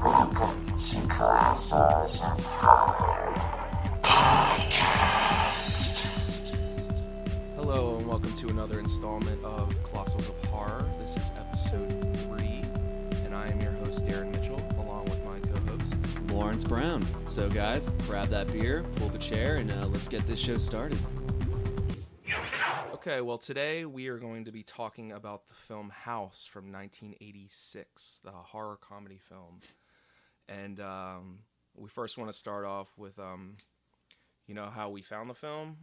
Welcome to Colossals of Horror Podcast. Hello and welcome to another installment of Colossals of Horror. This is episode 3, and I am your host, Darren Mitchell, along with my co-host, Lawrence Brown. So guys, grab that beer, pull the chair, and let's get this show started. Okay, well today we are going to be talking about the film House from 1986, the horror comedy film. And we first want to start off with, how we found the film.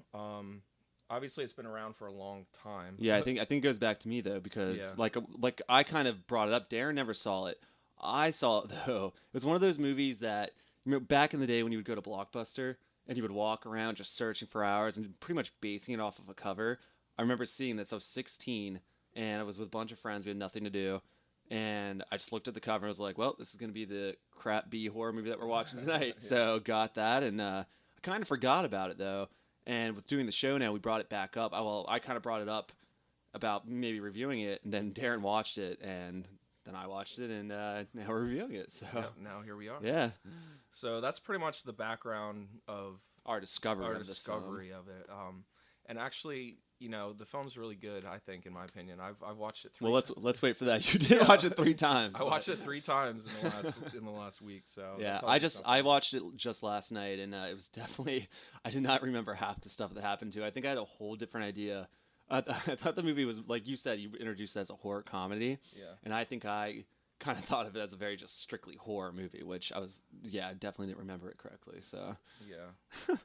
Obviously, it's been around for a long time. Yeah, I think it goes back to me though, because like I kind of brought it up. Darren never saw it. I saw it though. It was one of those movies that back in the day when you would go to Blockbuster and you would walk around just searching for hours and pretty much basing it off of a cover. I remember seeing this. I was 16, and I was with a bunch of friends. We had nothing to do, and I just looked at the cover and was like, well, this is going to be the crap B horror movie that we're watching tonight. Yeah. So got that, and I kind of forgot about it, though. And with doing the show now, we brought it back up. I kind of brought it up about maybe reviewing it, and then Darren watched it, and then I watched it, and now we're reviewing it. So now here we are. Yeah. So that's pretty much the background of our discovery of it. And actually, the film's really good, I think, in my opinion. I've watched it 3 times. Well, let's wait for that. You did watch it 3 times. I watched it 3 times in the last week. So yeah, I watched it just last night, and it was definitely, I did not remember half the stuff that happened to. I think I had a whole different idea. I thought the movie was, like you said, you introduced it as a horror comedy. Yeah. And I think I kind of thought of it as a very just strictly horror movie, which I definitely didn't remember it correctly. So yeah,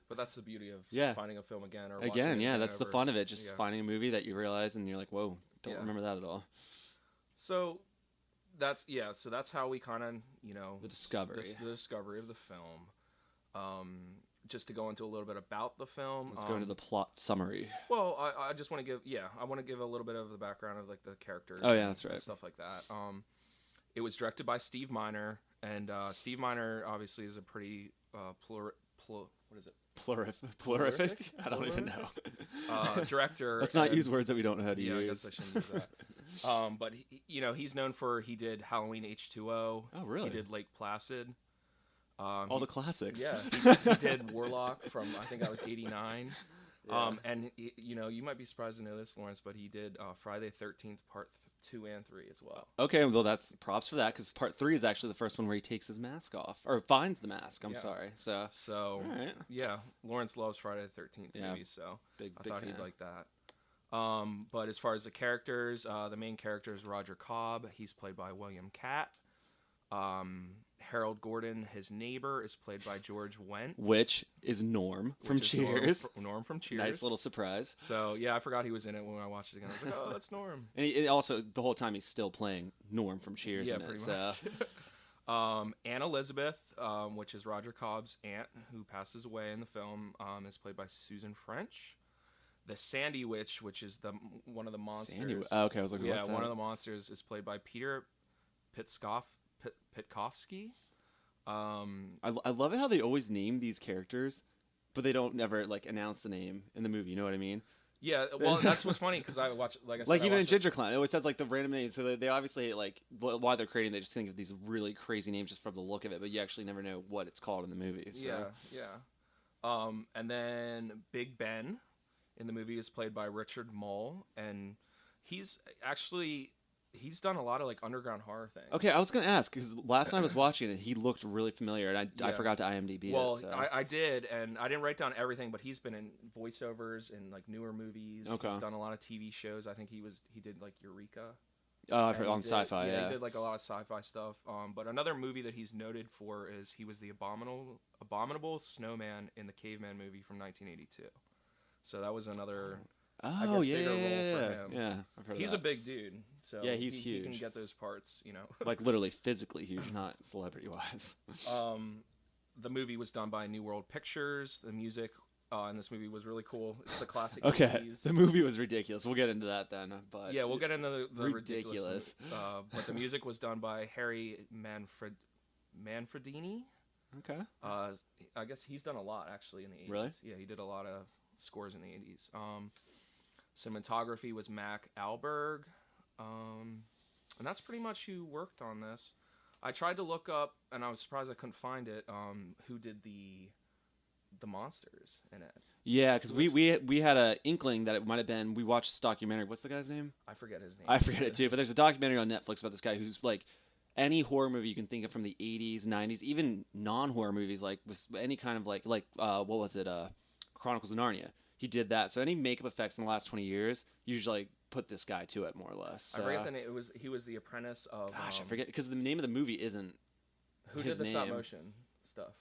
but that's the beauty of finding a film again or again. Yeah, that's the fun of it. Just finding a movie that you realize and you're like, whoa, don't remember that at all. So that's how we kind of the discovery of the film. Just to go into a little bit about the film. Let's go into the plot summary. Well, I just want to give a little bit of the background of like the characters. Oh yeah, that's right. And stuff like that. It was directed by Steve Miner, and Steve Miner obviously is a pretty Plurific? I don't even know. Director. Let's not use words that we don't know how to use. Yeah, I guess I shouldn't use that. But he's known for he did Halloween H2O. Oh, really? He did Lake Placid. All the classics. Yeah, he did Warlock from I think that was '89. Yeah. And you might be surprised to know this, Lawrence, but he did Friday the 13th Part 2 and 3 as well. Okay, well that's props for that because Part 3 is actually the first one where he takes his mask off or finds the mask. I'm sorry. So all right. Yeah, Lawrence loves Friday the 13th movies, so I thought he'd like that. But as far as the characters, the main character is Roger Cobb. He's played by William Catt. Harold Gordon, his neighbor, is played by George Wendt. Which is Norm from Cheers. Norm from Cheers. Nice little surprise. So, yeah, I forgot he was in it when I watched it again. I was like, oh, that's Norm. And also, the whole time, he's still playing Norm from Cheers. Yeah, pretty much. Anne Elizabeth, which is Roger Cobb's aunt, who passes away in the film, is played by Susan French. The Sandy Witch, which is one of the monsters. Okay, I was like, what's that? One of the monsters is played by Peter Pitkovsky. I love it how they always name these characters, but they don't never announce the name in the movie. You know what I mean? Yeah. Well, that's what's funny because I watch even in Ginger Clown, it always says the random names. So they obviously while they're creating, they just think of these really crazy names just from the look of it, but you actually never know what it's called in the movie. So. Yeah. And then Big Ben in the movie is played by Richard Mull, and he's done a lot of underground horror things. Okay, I was going to ask because last time I was watching it, he looked really familiar, and I forgot to IMDb it. So. I did, and I didn't write down everything, but he's been in voiceovers in newer movies. Okay. He's done a lot of TV shows. I think he did Eureka. Oh, I've heard on Sci-Fi. Yeah, he did a lot of sci-fi stuff. But another movie that he's noted for is he was the abominable snowman in the Caveman movie from 1982. So that was another. Bigger role for him. Yeah, I've heard he's of that. a big dude, so yeah, he's huge. He can get those parts, literally physically huge, not celebrity-wise. The movie was done by New World Pictures. The music in this movie was really cool. It's the classic. Okay, 80s. The movie was ridiculous. We'll get into that then. But yeah, we'll get into the ridiculous. But the music was done by Harry Manfredini. Okay. I guess he's done a lot actually in the 80s. Really? Yeah, he did a lot of scores in the 80s. Cinematography was Mac Alberg, and that's pretty much who worked on this. I tried to look up, and I was surprised I couldn't find it. Who did the monsters in it? Yeah, because we had a inkling that it might have been. We watched this documentary. What's the guy's name? I forget his name. I forget it too. But there's a documentary on Netflix about this guy who's like any horror movie you can think of from the 80s, 90s, even non-horror movies like with any kind of like what was it? Chronicles of Narnia. He did that. So any makeup effects in the last 20 years, usually put this guy to it more or less. I forget the name. He was the apprentice of. Gosh, I forget because the name of the movie isn't. Who did the stop motion stuff?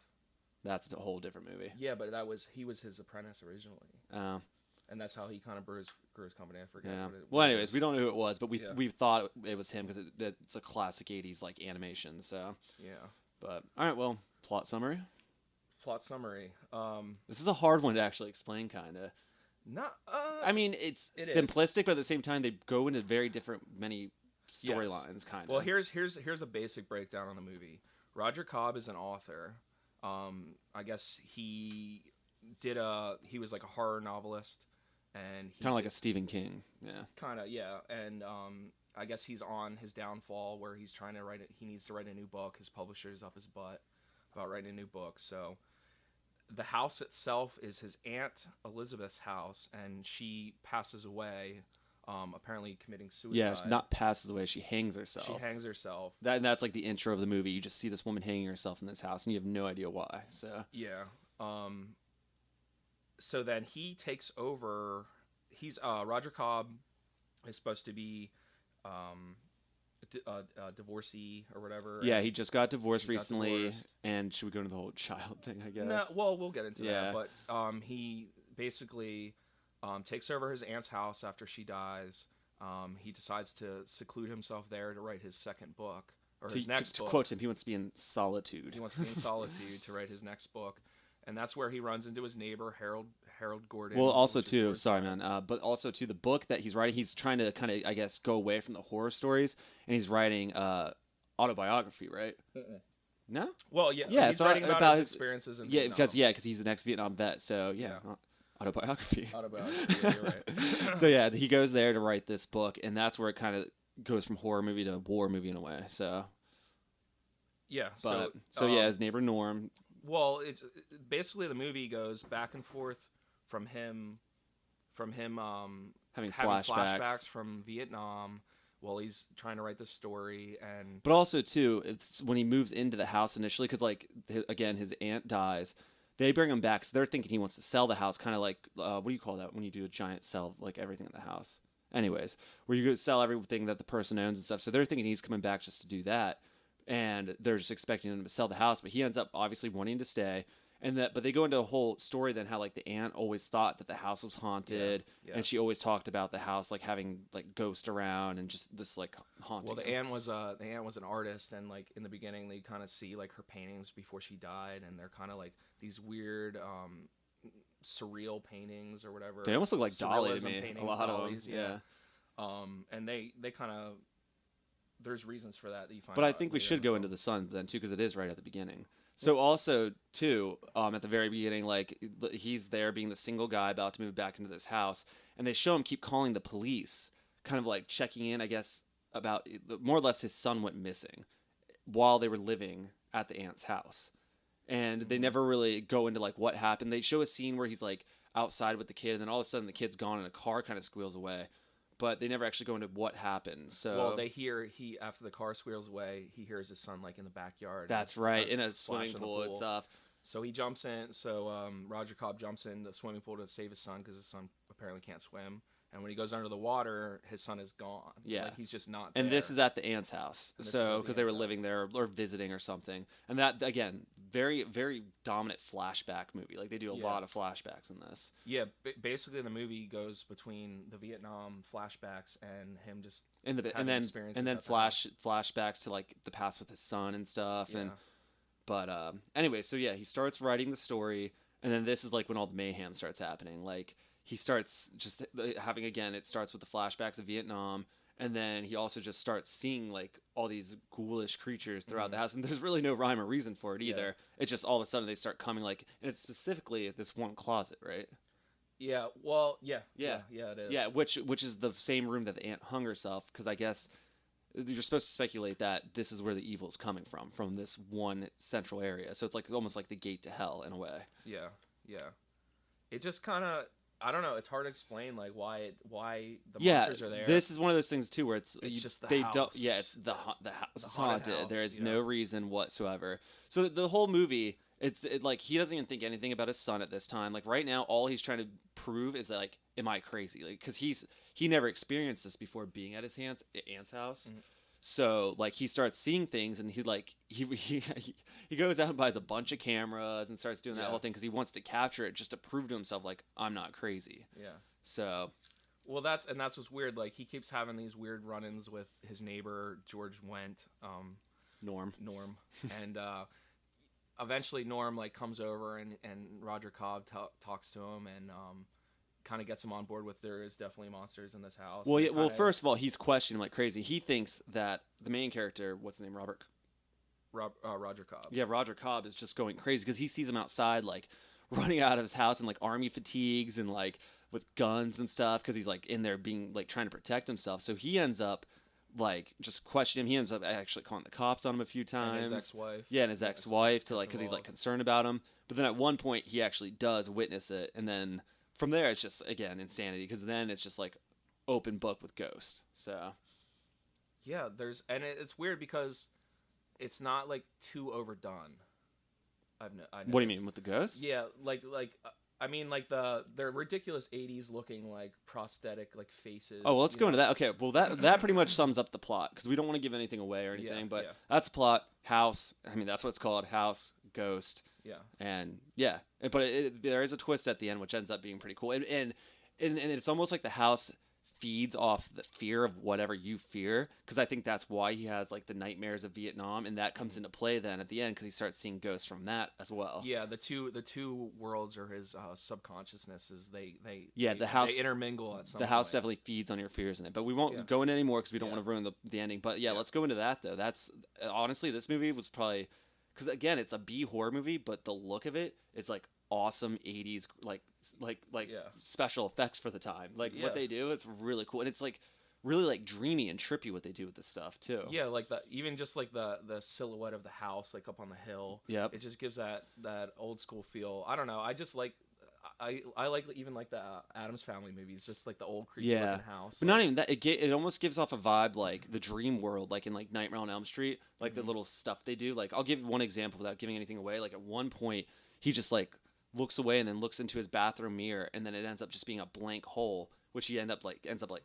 That's a whole different movie. Yeah, but he was his apprentice originally. Oh. And that's how he kind of grew his company. I forget. Yeah. What it well, anyways, we don't know who it was, but we yeah. we thought it was him because it's a classic 80s like animation. So yeah. But all right, well, plot summary. Plot summary. This is a hard one to actually explain, kind of. Not. I mean, it's simplistic, but at the same time, they go into very different many storylines, yes. Kind of. Well, here's a basic breakdown on the movie. Roger Cobb is an author. I guess he was like a horror novelist, and kind of like a Stephen King, yeah. Kind of, yeah. And I guess he's on his downfall where he's trying to write it. He needs to write a new book. His publisher's up his butt about writing a new book. So the house itself is his aunt Elizabeth's house, and she passes away. Apparently committing suicide. Yeah, she not passes away. She hangs herself. She hangs herself. That's like the intro of the movie. You just see this woman hanging herself in this house, and you have no idea why. So yeah. So then he takes over. He's Roger Cobb is supposed to be divorcee or whatever. Yeah, he just got divorced recently. And should we go into the whole child thing? I guess. No, well, we'll get into that. But he basically. Takes over his aunt's house after she dies. He decides to seclude himself there to write his second book, or his next book. To quote him, he wants to be in solitude. He wants to be in solitude to write his next book. And that's where he runs into his neighbor, Harold Gordon. Well, also, too, sorry, man, but also, too, the book that he's writing, he's trying to kind of, I guess, go away from the horror stories, and he's writing autobiography, right? No? Well, yeah, he's writing about his experiences in Vietnam. Because he's an ex-Vietnam vet, so, yeah. Autobiography. Yeah, you're right. So yeah, he goes there to write this book, and that's where it kind of goes from horror movie to war movie in a way. So yeah, so yeah, his neighbor Norm. Well, it's basically the movie goes back and forth from him having flashbacks from Vietnam while he's trying to write this story, and but also too, it's when he moves into the house initially because like again his aunt dies. They bring him back, so they're thinking he wants to sell the house, kind of like, what do you call that when you do a giant sell, like everything in the house? Anyways, where you go sell everything that the person owns and stuff. So they're thinking he's coming back just to do that, and they're just expecting him to sell the house, but he ends up obviously wanting to stay. But they go into a whole story then how like the aunt always thought that the house was haunted, and she always talked about the house like having like ghosts around and just this like haunting. Well, the aunt was an artist, and like in the beginning they kind of see like her paintings before she died, and they're kind of like these weird surreal paintings or whatever. They almost look like Dolly to me. Paintings, a lot dollies, of them, yeah. And they kind of there's reasons for that you find. But I think we should go into the sun then too, because it is right at the beginning. So also too, at the very beginning, like he's there being the single guy about to move back into this house, and they show him keep calling the police, kind of like checking in, I guess, about more or less his son went missing while they were living at the aunt's house. And they never really go into like what happened. They show a scene where he's like outside with the kid, and then all of a sudden the kid's gone and a car kind of squeals away. But they never actually go into what happened. So well, they hear after the car squeals away, he hears his son like in the backyard. That's right, in a swimming pool and stuff. So he jumps in. So Roger Cobb jumps in the swimming pool to save his son because his son apparently can't swim. And when he goes under the water, his son is gone. Yeah, like, he's just not there. And this is at the aunt's house. So because they were living there or visiting or something. And that again, very very dominant flashback movie. Like they do a lot of flashbacks in this. Yeah, basically the movie goes between the Vietnam flashbacks and him just and then flashbacks to like the past with his son and stuff. Yeah. But anyway, so yeah, he starts writing the story, and then this is like when all the mayhem starts happening. Like he starts just having, again, it starts with the flashbacks of Vietnam, and then he also just starts seeing like all these ghoulish creatures throughout the house, and there's really no rhyme or reason for it either. It's just all of a sudden they start coming, like, and it's specifically this one closet, right? Yeah, well, yeah, it is. Yeah, which is the same room that the aunt hung herself, because I guess you're supposed to speculate that this is where the evil is coming from this one central area. So it's like almost like the gate to hell in a way. Yeah, yeah. It just kind of, I don't know. It's hard to explain like why the monsters are there. This is one of those things too where it's just the they house. Don't. Yeah, it's the house is haunted. House, there is no reason whatsoever. So the whole movie, like he doesn't even think anything about his son at this time. Like right now, all he's trying to prove is that like, am I crazy? Like because he never experienced this before being at his aunt's house. Mm-hmm. So like he starts seeing things and he goes out and buys a bunch of cameras and starts doing that whole thing because he wants to capture it just to prove to himself like I'm not crazy. Yeah. So. Well, that's what's weird. Like he keeps having these weird run-ins with his neighbor George Wendt, Norm, and eventually Norm like comes over and Roger Cobb talks to him and kind of gets him on board with there is definitely monsters in this house. Well, yeah, well, first of all, he's questioning like crazy. He thinks that the main character, what's his name, Roger Cobb. Yeah, Roger Cobb is just going crazy because he sees him outside like running out of his house in like army fatigues and like with guns and stuff because he's like in there being like trying to protect himself. So he ends up like just questioning him. He ends up actually calling the cops on him a few times. And his ex-wife. Yeah, and his ex-wife to like because he's like concerned about him. But then at one point he actually does witness it, and then from there it's just again insanity because then it's just like open book with Ghost. So yeah, it's weird because it's not like too overdone. I what do you mean with the Ghost? Yeah, I mean, like they're ridiculous '80s looking like prosthetic like faces. Oh well, let's go into that. Okay, well that pretty much sums up the plot because we don't want to give anything away or anything. But that's the plot. House. I mean, that's what it's called. House. Ghost. Yeah. And yeah, but there is a twist at the end which ends up being pretty cool. And it's almost like the house feeds off the fear of whatever you fear because I think that's why he has like the nightmares of Vietnam and that comes into play then at the end because he starts seeing ghosts from that as well. Yeah, the two worlds are his subconsciousnesses. They house they intermingle at some the point. House definitely feeds on your fears in it, but we won't go into any more because we don't want to ruin the ending. But let's go into that though. That's honestly this movie was probably because again it's a B horror movie, but the look of it's like awesome 80s like special effects for the time what they do, it's really cool and it's like really like dreamy and trippy what they do with this stuff too. Yeah, like even just like the silhouette of the house like up on the hill. Yep. It just gives that old school feel. I don't know, I just like I like even like the Addams Family movies, just like the old creepy looking house. But not even that, it almost gives off a vibe like the dream world, like in like Nightmare on Elm Street, like the little stuff they do. Like I'll give one example without giving anything away. Like at one point he just like looks away and then looks into his bathroom mirror and then it ends up just being a blank hole which he ends up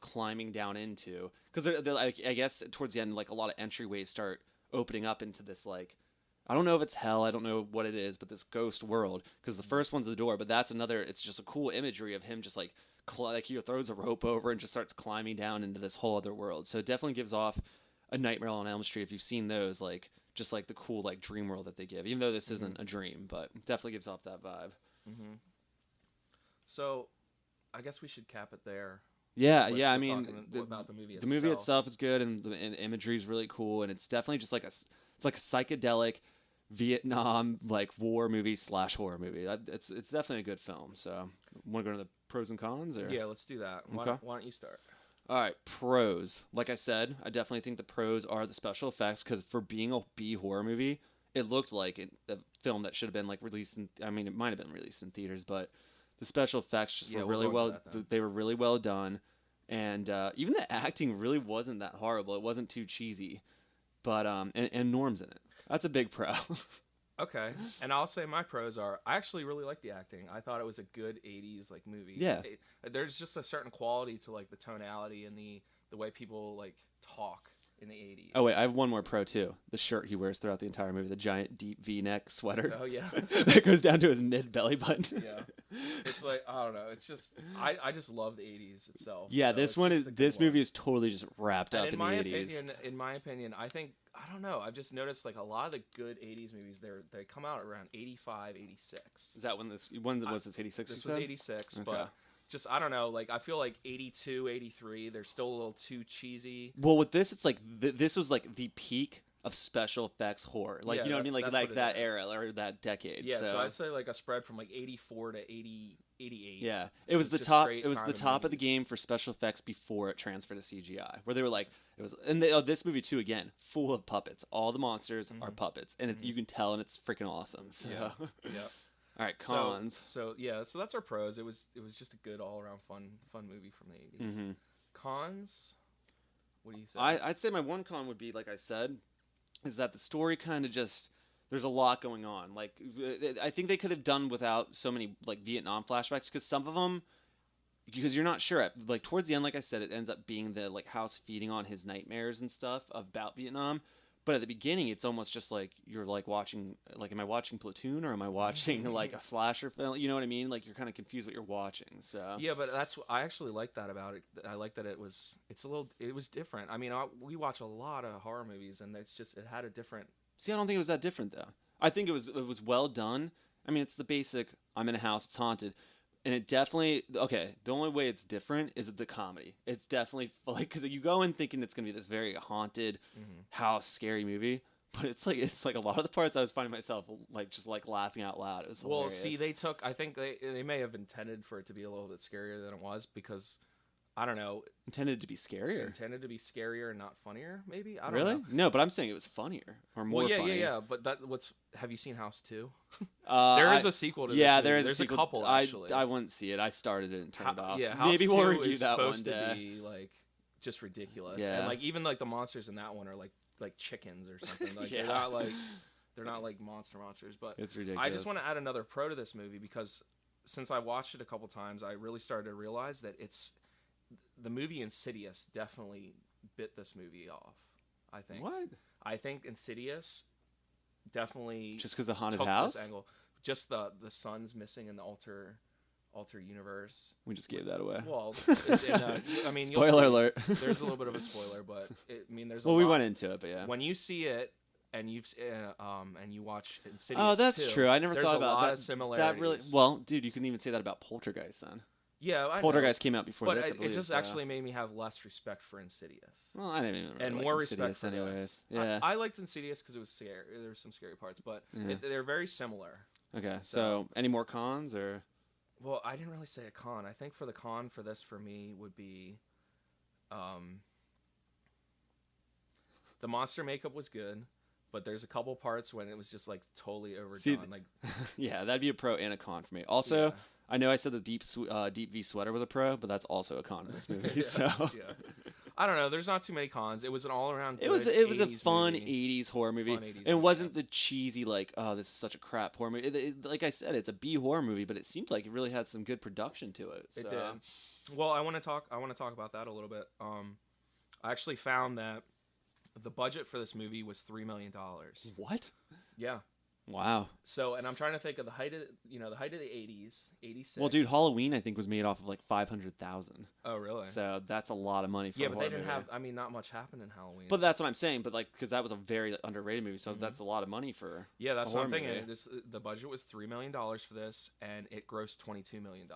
climbing down into because like, I guess towards the end like a lot of entryways start opening up into this like I don't know if it's hell, I don't know what it is, but this ghost world because the first one's the door, but that's another. It's just a cool imagery of him just like he throws a rope over and just starts climbing down into this whole other world. So it definitely gives off a Nightmare on Elm Street if you've seen those, like just like the cool like dream world that they give, even though this isn't a dream, but it definitely gives off that vibe. Mm-hmm. So I guess we should cap it there. Yeah, I mean, about the movie itself. The movie itself is good, and the imagery is really cool, and it's definitely just like it's like a psychedelic Vietnam like war movie / horror movie. It's definitely a good film. So, want to go to the pros and cons? Or? Yeah, let's do that. Why don't you start? All right, pros. Like I said, I definitely think the pros are the special effects because for being a B horror movie, it looked like a film that should have been like released in. I mean, it might have been released in theaters, but the special effects just were really well. They were really well done, and even the acting really wasn't that horrible. It wasn't too cheesy, but and Norm's in it. That's a big pro. Okay, and I'll say my pros are I actually really like the acting. I thought it was a good 80s like movie. Yeah. There's just a certain quality to like the tonality and the way people like talk in the 80s. Oh wait, I have one more pro too. The shirt he wears throughout the entire movie, the giant deep V-neck sweater. Oh yeah. That goes down to his mid belly button. Yeah. It's like I don't know, it's just I just love the 80s itself. Yeah, so this movie is totally just wrapped up in the 80s. In my opinion, I don't know. I've just noticed like a lot of the good 80s movies they come out around 85, 86. Is that when was this 86? This was 86, okay. But just I don't know, like I feel like 82, 83, they're still a little too cheesy. Well, with this it's like this was like the peak of special effects horror. Like, Yeah, you know what I mean? that's Like what it that is. era or that decade. Yeah, so I'd say like a spread from like 84 to 80, 88. Yeah, it was the just top. great It was time the in top of the movies. game for special effects before it transferred to CGI. Where they were like, it was, and this movie too. Again, full of puppets. All the monsters are puppets, and you can tell, and it's freaking awesome. So, Yeah. all right, cons. So that's our pros. It was just a good all around fun movie from the 80s. Cons. What do you think? I'd say my one con would be, like I said, is that the story kind of just, there's a lot going on. Like, I think they could have done without so many like Vietnam flashbacks, because some of them, because you're not sure. Like towards the end, like I said, it ends up being the like house feeding on his nightmares and stuff about Vietnam. But at the beginning, it's almost just like you're like watching, like, am I watching Platoon or am I watching like a slasher film? You know what I mean? Like you're kind of confused what you're watching. So yeah, but I actually like that about it. I like that it was different. I mean, we watch a lot of horror movies, and it had a different. See, I don't think it was that different though. I think it was well done. I mean, it's the basic. I'm in a house. It's haunted. And it definitely, okay, the only way it's different is the comedy. It's definitely, like, because you go in thinking it's going to be this very haunted house, scary movie, but it's like a lot of the parts I was finding myself, like, just, like, laughing out loud. It was hilarious. See, I think they may have intended for it to be a little bit scarier than it was, because, I don't know. Intended to be scarier? Intended to be scarier and not funnier, maybe? I don't really? know. No, but I'm saying it was funnier, or more funny. Yeah, but have you seen House 2? There is a sequel to this movie. There's a couple, actually. I wouldn't see it. I started it and turned it off. Yeah, House Maybe 2 we'll review is that one supposed day. to be, like, just ridiculous. Yeah. And, like, even, like, the monsters in that one are, like chickens or something. Like, Yeah. they're not, like, monsters. But It's ridiculous. I just want to add another pro to this movie, because since I watched it a couple times, I really started to realize that the movie Insidious definitely bit this movie off, I think. What? I think Insidious definitely Just because of haunted took house? this angle. Just the son's missing in the alter universe. We just gave that away. Well, it's in I mean, you'll Spoiler see, alert. There's a little bit of a spoiler, but there's a Well, lot. we went into it, but yeah. When you see it and you watch Insidious, Oh, that's true. I never thought about There's a lot that. of similarities. That really, well, dude, you couldn't even say that about Poltergeist then. Yeah, I Poltergeist know. came out before but this. I it believe, just so. actually made me have less respect for Insidious. Well, I didn't even really And like more respect Insidious for anyways. this. Yeah. I liked Insidious because it was scary. There were some scary parts, but Yeah. they're very similar. Okay, so any more cons or? Well, I didn't really say a con. I think for the con for this for me would be, the monster makeup was good, but there's a couple parts when it was just like totally overdone. Like, yeah, that'd be a pro and a con for me. Also, Yeah. I know I said the deep V sweater was a pro, but that's also a con in this movie. So yeah. I don't know. There's not too many cons. It was an all around. it was a fun '80s horror movie. Fun 80s It movie, wasn't the cheesy like, oh, this is such a crap horror movie. Like I said, it's a B horror movie, but it seemed like it really had some good production to it. It so. did. Well, I want to talk about that a little bit. I actually found that the budget for this movie was $3 million. What? Yeah. Wow. So, and I'm trying to think of the height of the 80s, 86. Well, dude, Halloween I think was made off of like 500,000. Oh, really? So that's a lot of money for Yeah, a but horror they didn't movie. have. I mean, not much happened in Halloween. But that's what I'm saying. But like, because that was a very underrated movie, so that's a lot of money for. Yeah, that's a what I'm horror thinking. movie. The budget was $3 million for this, and it grossed $22 million.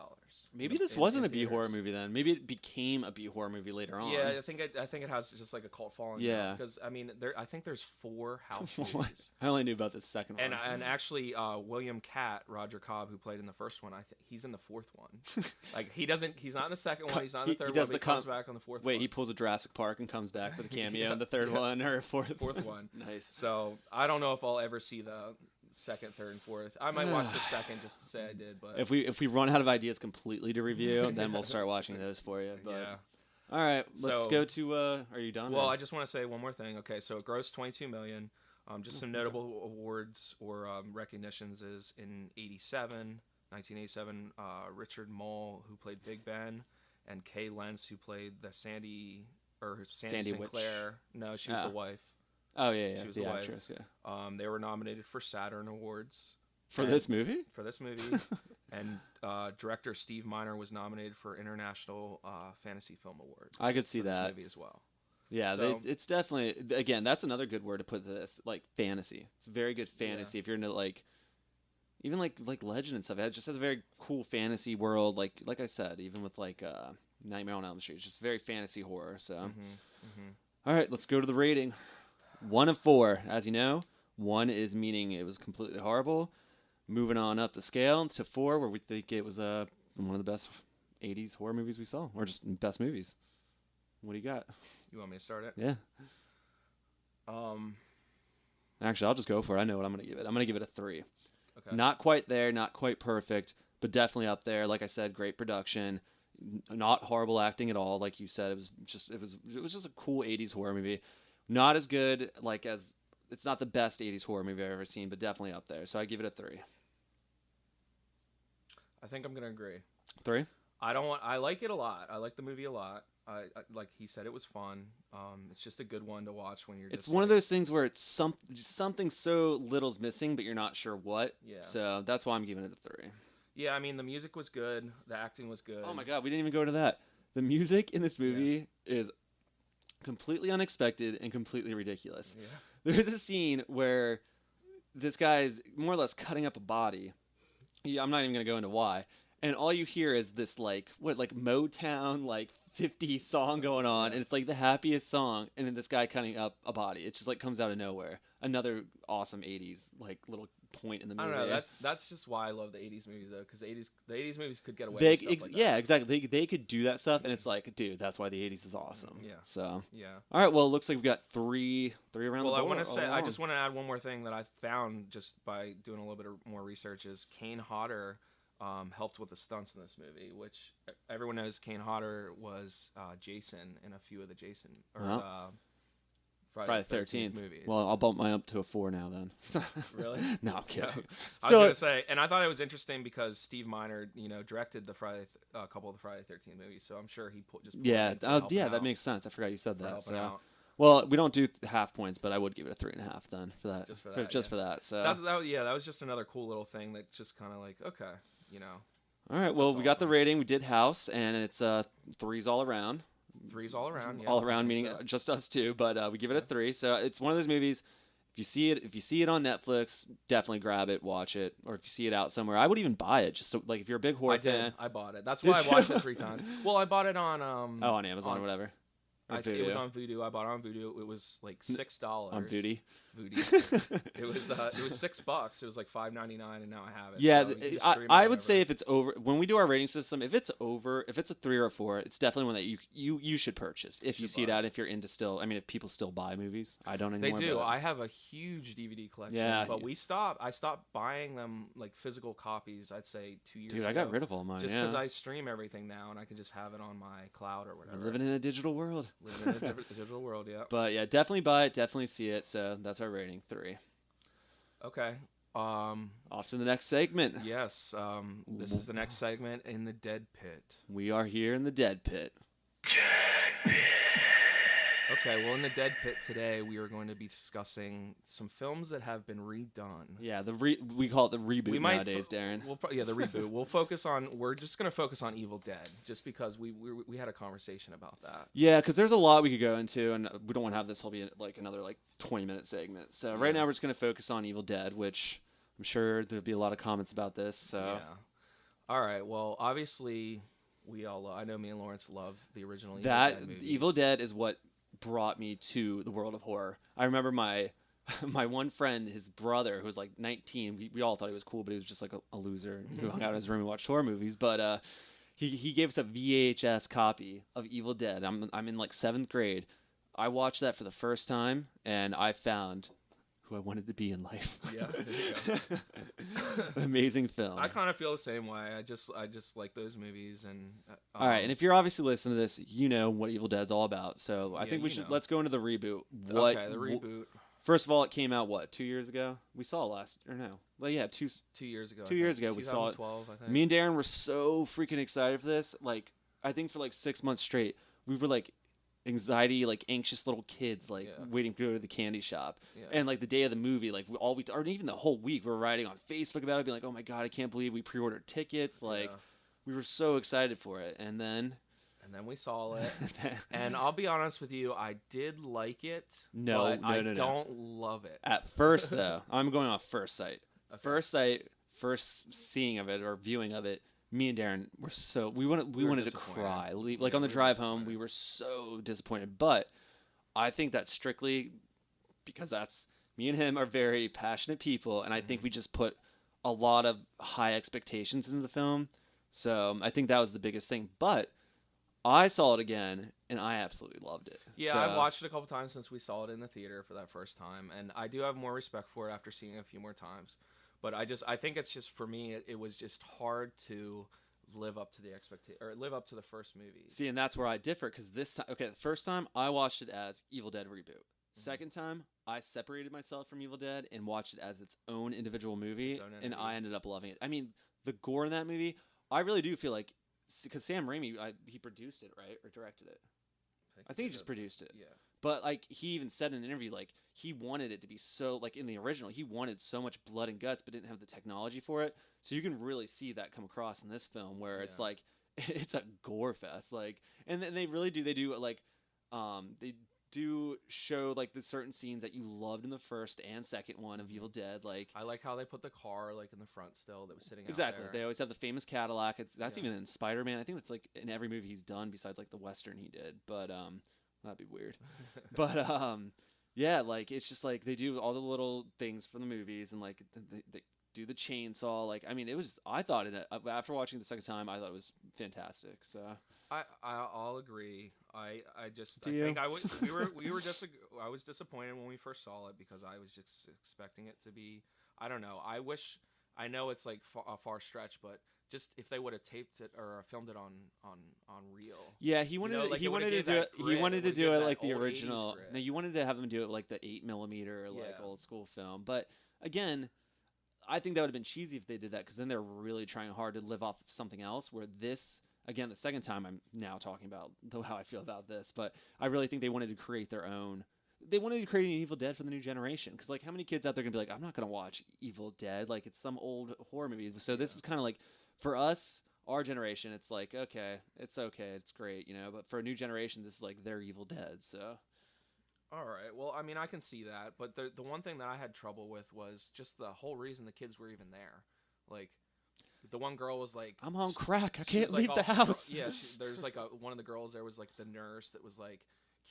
Maybe this wasn't a B horror movie then. Maybe it became a B horror movie later on. Yeah, I think it has just like a cult following. Yeah. Because I mean, I think there's 4 house What? movies. I only knew about the second one. And actually, William Catt, Roger Cobb, who played in the first one, he's in the 4th one. Like he's not in the second one, he's not in the third one, but he comes back on the 4th one. Wait, he pulls a Jurassic Park and comes back for the cameo Yeah, in the third one or fourth one. Nice. So I don't know if I'll ever see the second, third, and fourth. I might watch the second just to say I did. But if we run out of ideas completely to review, then we'll start watching those for you. But, yeah. All right, let's So- go to. Are you done? Well, or- I just want to say one more thing. Okay, so it grossed $22 million. Just some notable awards or recognitions is in 1987, Richard Moll, who played Big Ben, and Kay Lentz, who played the Sandy Sandy Witch. Sinclair. No, she was the wife. Oh yeah, She was the the wife. actress. Yeah. They were nominated for Saturn Awards For this movie? for this movie, and director Steve Miner was nominated for International Fantasy Film Award. I could see for that. this movie as well. Yeah, So- it's definitely, again, that's another good word to put to this, like fantasy. It's very good fantasy. If you're into like, even like Legend and stuff, it just has a very cool fantasy world. Like I said, even with like Nightmare on Elm Street, it's just very fantasy horror. So, all right, let's go to the rating. 1 of 4. As you know, 1 is meaning it was completely horrible. Moving on up the scale to 4, where we think it was one of the best 80s horror movies we saw, or just best movies. What do you got? You want me to start it? Yeah. Actually, I'll just go for it. I know what I'm going to give it. I'm going to give it a 3. Okay. Not quite there, not quite perfect, but definitely up there. Like I said, great production, not horrible acting at all. Like you said, it was just a cool 80s horror movie. Not as good it's not the best 80s horror movie I've ever seen, but definitely up there. So I give it a 3. I think I'm going to agree. 3? I like it a lot. I like the movie a lot. I like he said, it was fun. It's just a good one to watch when you're. It's one of those things where it's something so little's missing, but you're not sure what. Yeah. So that's why I'm giving it a 3. Yeah, I mean the music was good, the acting was good. Oh my god, we didn't even go to that. The music in this movie is completely unexpected and completely ridiculous. Yeah. There's a scene where this guy's more or less cutting up a body. I'm not even gonna go into why. And all you hear is this Motown 50 song going on, and it's like the happiest song, and then this guy cutting up a body. It just comes out of nowhere. Another awesome 80s little point in the movie. I don't know. That's just why I love the 80s movies though, because the 80s movies could get away with stuff like that. Yeah, exactly. They could do that stuff, and it's like, dude, that's why the 80s is awesome. Yeah. So yeah. All right. Well, it looks like we've got three around the board. Well, I want to say, I just want to add one more thing that I found just by doing a little bit more research is Kane Hodder. Helped with the stunts in this movie, which everyone knows Kane Hodder was Jason in a few of the Jason or Friday the 13th movies. Well, I'll bump mine up to a 4 now then. Really? No, I'm kidding. Yeah. I was going to say, and I thought it was interesting because Steve Miner, directed the a couple of the Friday the 13th movies, so I'm sure he pulled that makes sense. I forgot you said that. So. Well, we don't do half points, but I would give it a 3.5 then for that. Just for that. So that was just another cool little thing that just kind of okay. All right. Well, we got the rating. We did House, and it's 3s all around. 3s all around. Yeah, all around meaning just us two, but we give it a 3. So it's one of those movies. If you see it on Netflix, definitely grab it, watch it. Or if you see it out somewhere, I would even buy it. Just if you're a big horror fan. I bought it. That's why I watched it 3 times. Well, I bought it on on Amazon or whatever. It was on Vudu. I bought it on Vudu. It was $6 on Vudu. It was $6. It was $5.99, and now I have it. Yeah, so I would say if it's over, when we do our rating system, if it's a 3 or a 4, it's definitely one that you should purchase if you see it out. If you're into still, if people still buy movies, I don't anymore. They do. I have a huge DVD collection. Yeah, but I stopped buying them physical copies. I'd say 2 years ago. Dude, I got rid of all mine. Just because I stream everything now, and I can just have it on my cloud or whatever. I'm living in a digital world. Living in a digital world, yeah. But yeah, definitely buy it. Definitely see it. So that's our rating, 3. Okay. Off to the next segment. Yes. This is the next segment in the Dead Pit. We are here in the Dead Pit. Okay, well, in the Dead Pit today, we are going to be discussing some films that have been redone. Yeah, we call it the reboot nowadays, Darren. The reboot. We're just going to focus on Evil Dead, just because we had a conversation about that. Yeah, because there's a lot we could go into, and we don't want to have this whole be another 20-minute segment. So right now we're just going to focus on Evil Dead, which I'm sure there'll be a lot of comments about this. So yeah. All right. Well, obviously, I know me and Lawrence love the original Evil Dead movies. Evil Dead is what brought me to the world of horror. I remember my one friend, his brother, who was 19. We all thought he was cool, but he was just a loser who hung out in his room and watched horror movies. But he gave us a VHS copy of Evil Dead. I'm in 7th grade. I watched that for the first time, and I found who I wanted to be in life. Yeah, there you go. Amazing film. I kind of feel the same way. I just like those movies. And all right, and if you're obviously listening to this, you know what Evil Dead's all about. So I think let's go into the reboot. Okay, the reboot. First of all, it came out 2 years ago? We saw it 2 years ago. 2 years ago we saw it. 2012, I think. Me and Darren were so freaking excited for this. I think for 6 months straight, we were anxiety, anxious little kids, waiting to go to the candy shop. Yeah. And the day of the movie, or even the whole week, we were writing on Facebook about it, being oh my god, I can't believe we pre-ordered tickets. We were so excited for it, and then we saw it. And I'll be honest with you, I did like it. No, I don't love it. At first, though, I'm going off first sight. Okay. First seeing of it or viewing of it. Me and Darren were we wanted to cry. On the drive home, we were so disappointed. But I think that's strictly because me and him are very passionate people, and I think we just put a lot of high expectations into the film. So I think that was the biggest thing. But I saw it again, and I absolutely loved it. Yeah, so, I've watched it a couple times since we saw it in the theater for that first time, and I do have more respect for it after seeing it a few more times. But I think it's just, for me, it was just hard to live up to the live up to the first movie. See, and that's where I differ, because this time, the first time I watched it as Evil Dead Reboot. Second time, I separated myself from Evil Dead and watched it as its own individual movie, and I ended up loving it. I mean, the gore in that movie, I really do feel like, because Sam Raimi, he produced it, right? Or directed it? I think he just produced it. Yeah. But, like, he even said in an interview, like, he wanted it to be so, like, in the original, he wanted so much blood and guts, but didn't have the technology for it. So you can really see that come across in this film, where it's, like, it's a gore fest. Like, and then they really do, they do show, like, the certain scenes that you loved in the first and second one of Evil Dead. Like, I like how they put the car, like, in the front still that was sitting out there. They always have the famous Cadillac. That's even in Spider-Man. I think that's, like, in every movie he's done besides, like, the Western he did. But that'd be weird. But yeah, like, it's just like they do all the little things from the movies, and like they do the chainsaw. Like, I mean, I thought after watching it the second time, I thought it was fantastic. So I'll agree. I was disappointed when we first saw it, because I was just expecting it to be, I don't know. I know it's like a far stretch, but just if they would have taped it or filmed it on reel. Yeah, he wanted to do it like the original. No, you wanted to have him do it like the 8mm like old school film. But again, I think that would have been cheesy if they did that, because then they're really trying hard to live off of something else. Where this, again, the second time I'm now talking about how I feel about this, but I really think they wanted to create their own. They wanted to create an Evil Dead for the new generation, because like, how many kids out there are gonna be like, I'm not gonna watch Evil Dead, like it's some old horror movie. So this is kind of like, for us, our generation, it's like, it's great, you know. But for a new generation, this is like their Evil Dead. So, all right, well, I mean, I can see that, but the one thing that I had trouble with was just the whole reason the kids were even there. Like, the one girl was like, I'm on crack, I can't leave the house. There's like one of the girls there was like the nurse that was like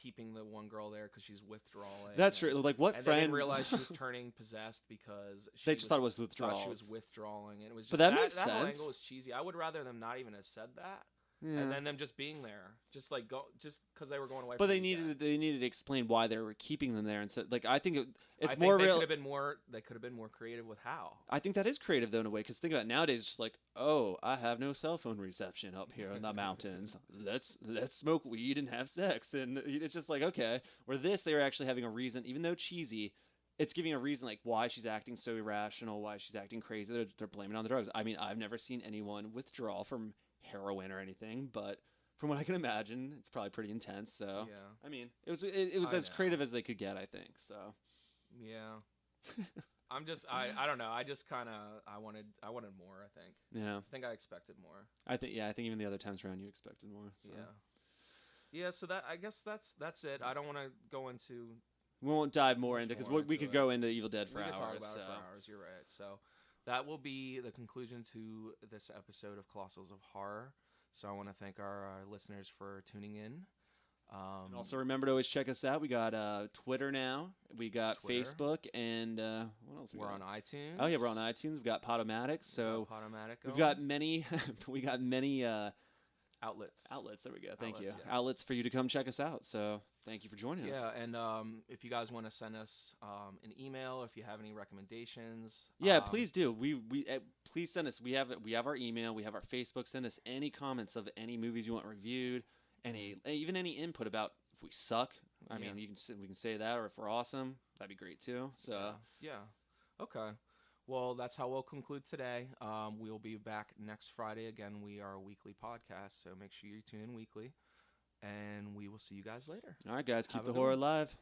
keeping the one girl there because she's withdrawing. That's true. Like, what friend? They didn't realize she was turning possessed because they just thought it was withdrawal. She was withdrawing, and it was just but that makes sense. That whole angle was cheesy. I would rather them not even have said that, and then them just being there, just because they were going away. But they needed to explain why they were keeping them there, and so, like, I think it's more real. They could have been more creative with how. I think that is creative though in a way, because think about it, nowadays, it's just like, oh, I have no cell phone reception up here in the mountains. Let's smoke weed and have sex, and it's just like, okay. Where they were actually having a reason, even though cheesy. It's giving a reason, like, why she's acting so irrational, why she's acting crazy. They're blaming it on the drugs. I mean, I've never seen anyone withdraw from heroin or anything, but from what I can imagine, it's probably pretty intense. So, I mean, it was as creative as they could get, I think. So, yeah, I'm just, I don't know. I just kind of, I wanted more. I think. Yeah. I think I expected more. I think even the other times around, you expected more. So. Yeah. So I guess that's it. I don't want to go into. We won't dive more into, because we could go into Evil Dead for hours. We could talk about it for hours. You're right. So that will be the conclusion to this episode of Colossals of Horror. So I want to thank our listeners for tuning in. And also remember to always check us out. We got Twitter now. We got Facebook, and what else? We're on iTunes. Oh yeah, we're on iTunes. We've got Podomatic. So we've got many. Outlets. There we go. Thank you. Yes. Outlets for you to come check us out. So thank you for joining us. Yeah, and if you guys want to send us an email, if you have any recommendations, please do. We please send us. We have our email. We have our Facebook. Send us any comments of any movies you want reviewed. Even any input about if we suck. I mean, we can say that, or if we're awesome, that'd be great too. So okay. Well, that's how we'll conclude today. We'll be back next Friday. Again, we are a weekly podcast, so make sure you tune in weekly. And we will see you guys later. All right, guys. Keep the horror alive.